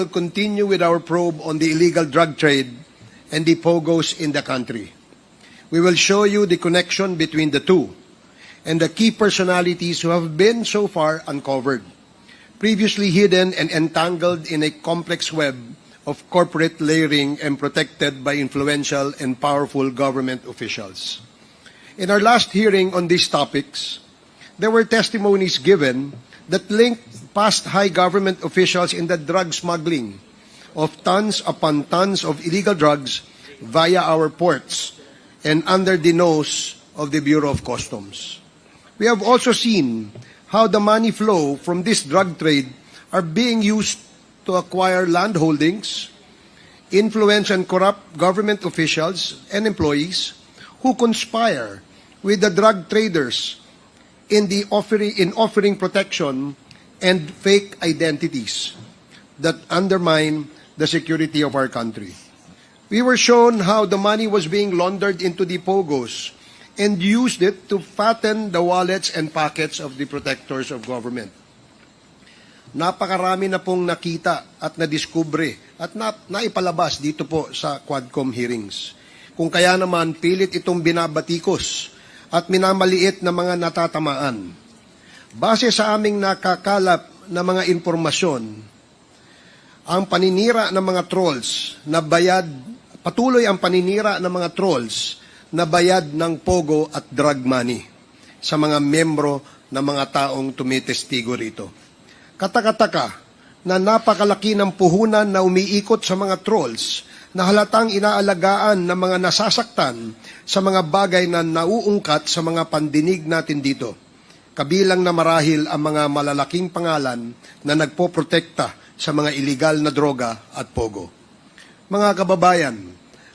will continue with our probe on the illegal drug trade and the POGOs in the country. We will show you the connection between the two and the key personalities who have been so far uncovered, previously hidden and entangled in a complex web of corporate layering and protected by influential and powerful government officials. In our last hearing on these topics, there were testimonies given that linked past high government officials in the drug smuggling of tons upon tons of illegal drugs via our ports and under the nose of the Bureau of Customs. We have also seen how the money flow from this drug trade are being used to acquire land holdings, influence and corrupt government officials and employees who conspire with the drug traders in offering protection and fake identities that undermine the security of our country. We were shown how the money was being laundered into the POGOs and used it to fatten the wallets and pockets of the protectors of government. Napakarami na pong nakita at nadiskubre at naipalabas dito po sa Quadcom hearings. Kung kaya naman pilit itong binabatikos at minamaliit na mga natatamaan. Base sa aming nakakalap na mga impormasyon, ang paninira ng mga trolls na patuloy ang paninira ng mga trolls na bayad ng pogo at drug money sa mga membro ng mga taong tumitestigo rito. Katakataka na napakalaki ng puhunan na umiikot sa mga trolls na halatang inaalagaan ng mga nasasaktan sa mga bagay na nauungkat sa mga pandinig natin dito. Kabilang na marahil ang mga malalaking pangalan na nagpoprotekta sa mga iligal na droga at pogo. Mga kababayan,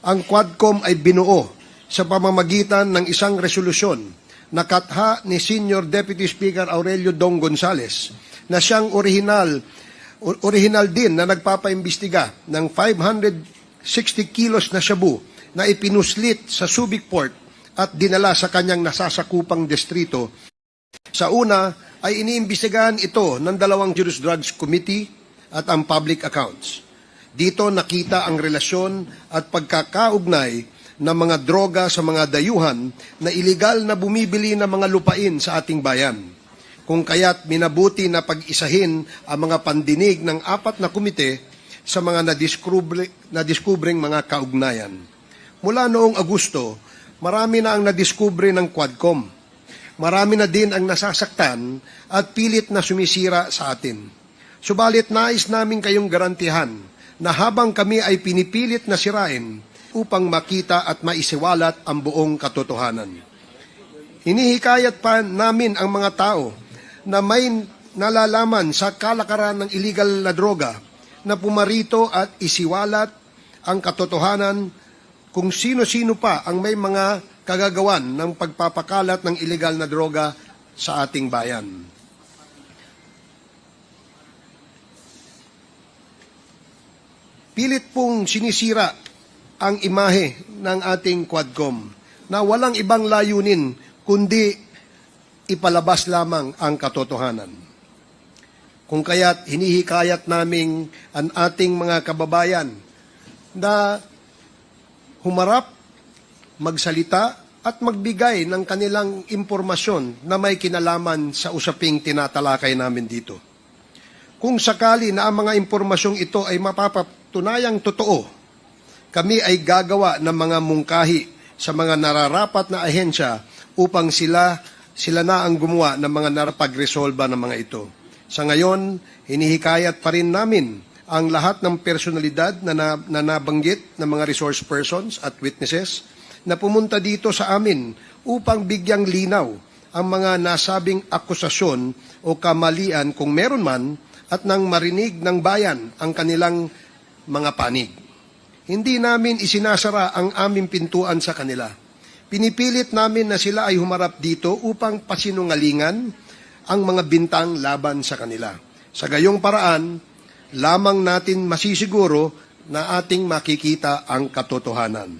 ang Quadcom ay binuo sa pamamagitan ng isang resolusyon na katha ni Senior Deputy Speaker Aurelio Dong Gonzales na siyang original din na nagpapaimbestiga ng 560 kilos na shabu na ipinuslit sa Subic Port at dinala sa kanyang nasasakupang distrito. Sa una ay iniimbestigahan ito ng dalawang Juris Drugs Committee at ang Public Accounts. Dito nakita ang relasyon at pagkakaugnay ng mga droga sa mga dayuhan na iligal na bumibili ng mga lupain sa ating bayan. Kung kaya't minabuti na pag-isahin ang mga pandinig ng 4 na komite sa mga nadiskubring mga kaugnayan. Mula noong Agosto, marami na ang nadiskubre ng Quadcom. Marami na din ang nasasaktan at pilit na sumisira sa atin. Subalit nais namin kayong garantihan na habang kami ay pinipilit na sirain upang makita at maisiwalat ang buong katotohanan. Hinihikayat pa namin ang mga tao na may nalalaman sa kalakaran ng illegal na droga na pumarito at isiwalat ang katotohanan kung sino-sino pa ang may mga kagagawan ng pagpapakalat ng illegal na droga sa ating bayan. Pilit pong sinisira ang imahe ng ating Quadcom na walang ibang layunin kundi ipalabas lamang ang katotohanan. Kung kaya't hinihikayat naming ang ating mga kababayan na humarap, magsalita at magbigay ng kanilang impormasyon na may kinalaman sa usaping tinatalakay namin dito. Kung sakali na ang mga impormasyong ito ay mapapatunayang totoo, kami ay gagawa ng mga mungkahi sa mga nararapat na ahensya upang sila na ang gumawa ng mga narapag-resolba ng mga ito. Sa ngayon, hinihikayat pa rin namin ang lahat ng personalidad na nabanggit ng mga resource persons at witnesses na pumunta dito sa amin upang bigyang linaw ang mga nasabing akusasyon o kamalian kung meron man at nang marinig ng bayan ang kanilang mga panig. Hindi namin isinasara ang aming pintuan sa kanila. Pinipilit namin na sila ay humarap dito upang pasinungalingan ang mga bintang laban sa kanila. Sa gayong paraan, lamang natin masisiguro na ating makikita ang katotohanan.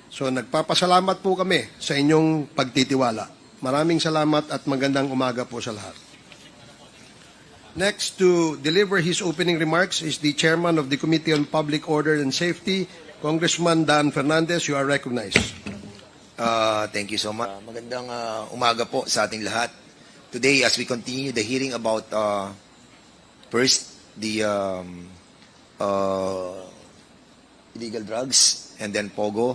So nagpapasalamat po kami sa inyong pagtitiwala. Maraming salamat at magandang umaga po sa lahat. Next to deliver his opening remarks is the chairman of the Committee on Public Order and Safety, Congressman Dan Fernandez. You are recognized. Thank you so much. Magandang umaga po sa ating lahat. Today, as we continue the hearing about first the illegal drugs and then POGO,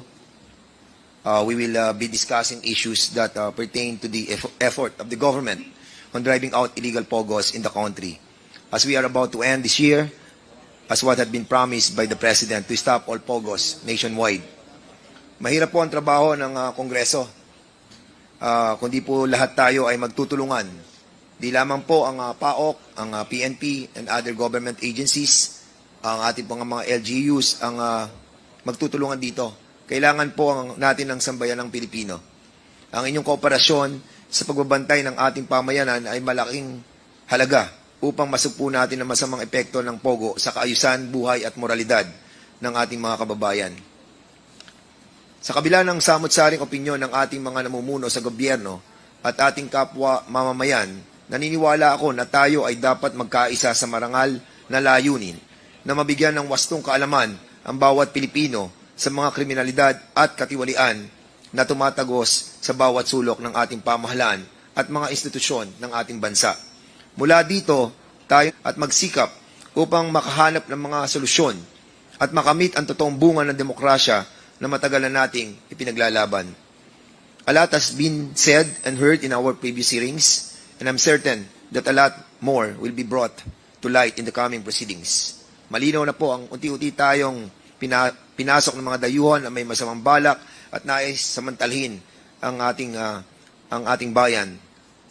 we will be discussing issues that pertain to the effort of the government on driving out illegal POGOs in the country. As we are about to end this year, as what had been promised by the President to stop all POGOs nationwide. Mahirap po ang trabaho ng Kongreso. Kundi po lahat tayo ay magtutulungan. Di lamang po ang PAOK, ang PNP, and other government agencies, ang ating pong mga LGUs ang magtutulungan dito. Kailangan po natin ng sambayan ng Pilipino. Ang inyong kooperasyon sa pagbabantay ng ating pamayanan ay malaking halaga upang masupo natin ang masamang epekto ng POGO sa kaayusan, buhay at moralidad ng ating mga kababayan. Sa kabila ng samot-saring opinyon ng ating mga namumuno sa gobyerno at ating kapwa mamamayan, naniniwala ako na tayo ay dapat magkaisa sa marangal na layunin na mabigyan ng wastong kaalaman ang bawat Pilipino sa mga kriminalidad at katiwalian na tumatagos sa bawat sulok ng ating pamahalaan at mga institusyon ng ating bansa. Mula dito, tayo at magsikap upang makahanap ng mga solusyon at makamit ang totoong bunga ng demokrasya na matagal na nating ipinaglalaban. A lot has been said and heard in our previous hearings, and I'm certain that a lot more will be brought to light in the coming proceedings. Malinaw na po ang unti-unti tayong pinasok ng mga dayuhan na may masamang balak at nais samantalhin ang ating bayan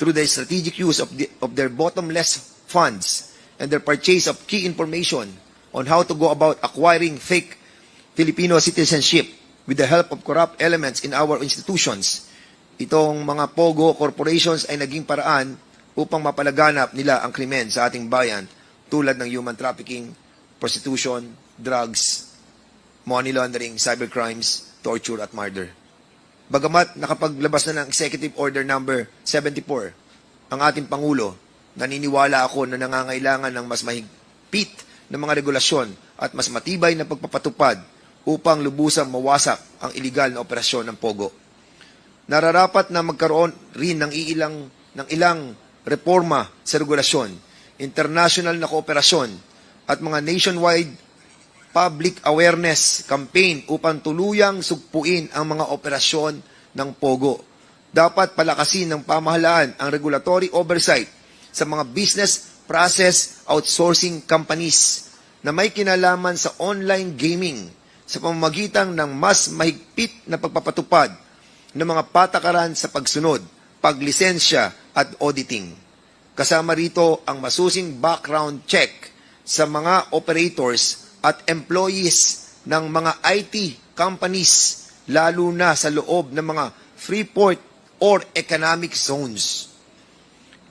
through the strategic use of their bottomless funds and their purchase of key information on how to go about acquiring fake Filipino citizenship with the help of corrupt elements in our institutions. Itong mga POGO corporations ay naging paraan upang mapalaganap nila ang krimen sa ating bayan tulad ng human trafficking, prostitution, drugs, money laundering, cybercrimes, torture at murder. Bagamat nakapaglabas na ng Executive Order number 74 ang ating Pangulo, naniniwala ako na nangangailangan ng mas mahigpit na mga regulasyon at mas matibay na pagpapatupad upang lubusang mawasak ang iligal na operasyon ng POGO. Nararapat na magkaroon rin ng ilang reforma sa regulasyon, international na kooperasyon at mga nationwide public awareness campaign upang tuluyang sugpuin ang mga operasyon ng POGO. Dapat palakasin ng pamahalaan ang regulatory oversight sa mga business process outsourcing companies na may kinalaman sa online gaming sa pamamagitan ng mas mahigpit na pagpapatupad ng mga patakaran sa pagsunod, paglisensya at auditing. Kasama rito ang masusing background check sa mga operators at employees ng mga IT companies, lalo na sa loob ng mga free port or economic zones.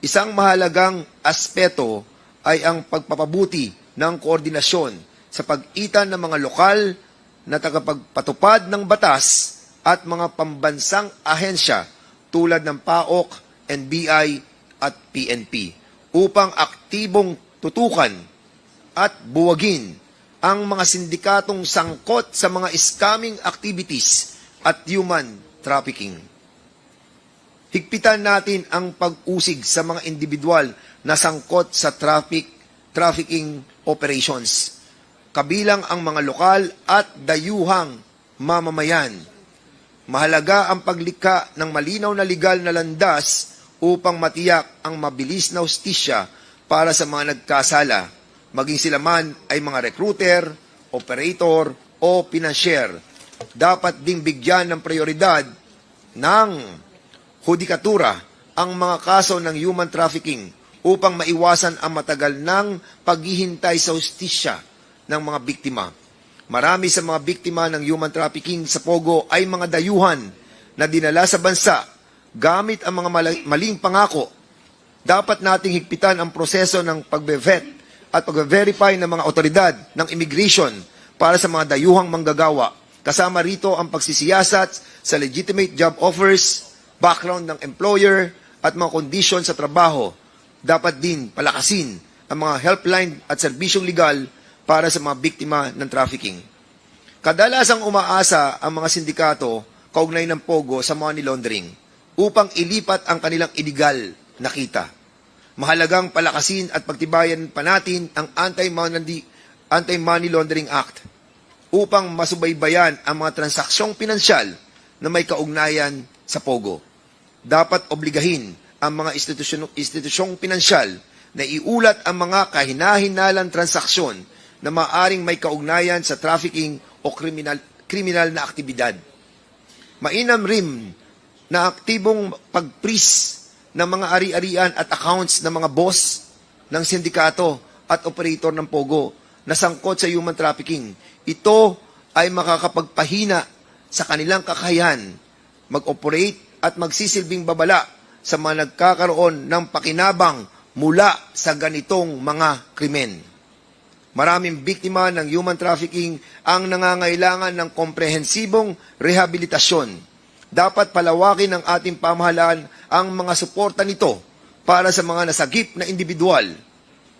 Isang mahalagang aspeto ay ang pagpapabuti ng koordinasyon sa pagitan ng mga lokal na tagapagpatupad ng batas at mga pambansang ahensya tulad ng PAOK, NBI at PNP upang aktibong tutukan at buwagin ang mga sindikatong sangkot sa mga scamming activities at human trafficking. Higpitan natin ang pag-usig sa mga individual na sangkot sa trafficking operations, kabilang ang mga lokal at dayuhang mamamayan. Mahalaga ang paglikha ng malinaw na legal na landas upang matiyak ang mabilis na hustisya para sa mga nagkasala, maging sila man ay mga recruiter, operator, o financier. Dapat ding bigyan ng prioridad ng hudikatura ang mga kaso ng human trafficking upang maiwasan ang matagal ng paghihintay sa hustisya ng mga biktima. Marami sa mga biktima ng human trafficking sa POGO ay mga dayuhan na dinala sa bansa gamit ang mga maling pangako. Dapat nating higpitan ang proseso ng pagbe-vet at pag-verify ng mga otoridad ng immigration para sa mga dayuhang manggagawa. Kasama rito ang pagsisiyasat sa legitimate job offers, background ng employer, at mga kondisyon sa trabaho. Dapat din palakasin ang mga helpline at serbisyong legal para sa mga biktima ng trafficking. Kadalasang umaasa ang mga sindikato kaugnay ng POGO sa money laundering upang ilipat ang kanilang illegal na kita. Mahalagang palakasin at pagtibayan pa natin ang Anti-Money Laundering Act upang masubaybayan ang mga transaksyong pinansyal na may kaugnayan sa POGO. Dapat obligahin ang mga institusyong pinansyal na iulat ang mga kahinahinalang transaksyon na maaring may kaugnayan sa trafficking o kriminal na aktibidad. Mainam rin na aktibong pag-freeze ng mga ari-arian at accounts ng mga boss ng sindikato at operator ng POGO na sangkot sa human trafficking. Ito ay makakapagpahina sa kanilang kakayahan mag-operate at magsisilbing babala sa mga nagkakaroon ng pakinabang mula sa ganitong mga krimen. Maraming biktima ng human trafficking ang nangangailangan ng komprehensibong rehabilitasyon. Dapat palawakin ng ating pamahalaan ang mga suporta nito para sa mga nasagip na individual,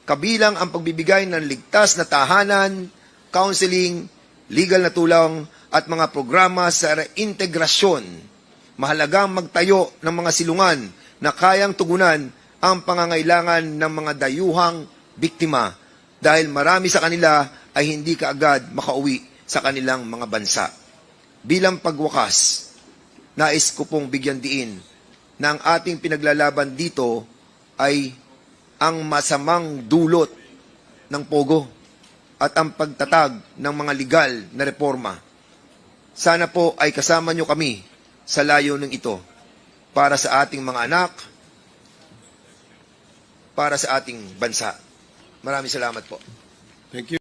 kabilang ang pagbibigay ng ligtas na tahanan, counseling, legal na tulong at mga programa sa reintegrasyon. Mahalagang magtayo ng mga silungan na kayang tugunan ang pangangailangan ng mga dayuhang biktima dahil marami sa kanila ay hindi kaagad makauwi sa kanilang mga bansa. Bilang pagwakas, nais ko pong bigyan diin na ang ating pinaglalaban dito ay ang masamang dulot ng POGO at ang pagtatag ng mga legal na reforma. Sana po ay kasama nyo kami sa layuning ito para sa ating mga anak, para sa ating bansa. Maraming salamat po. Thank you.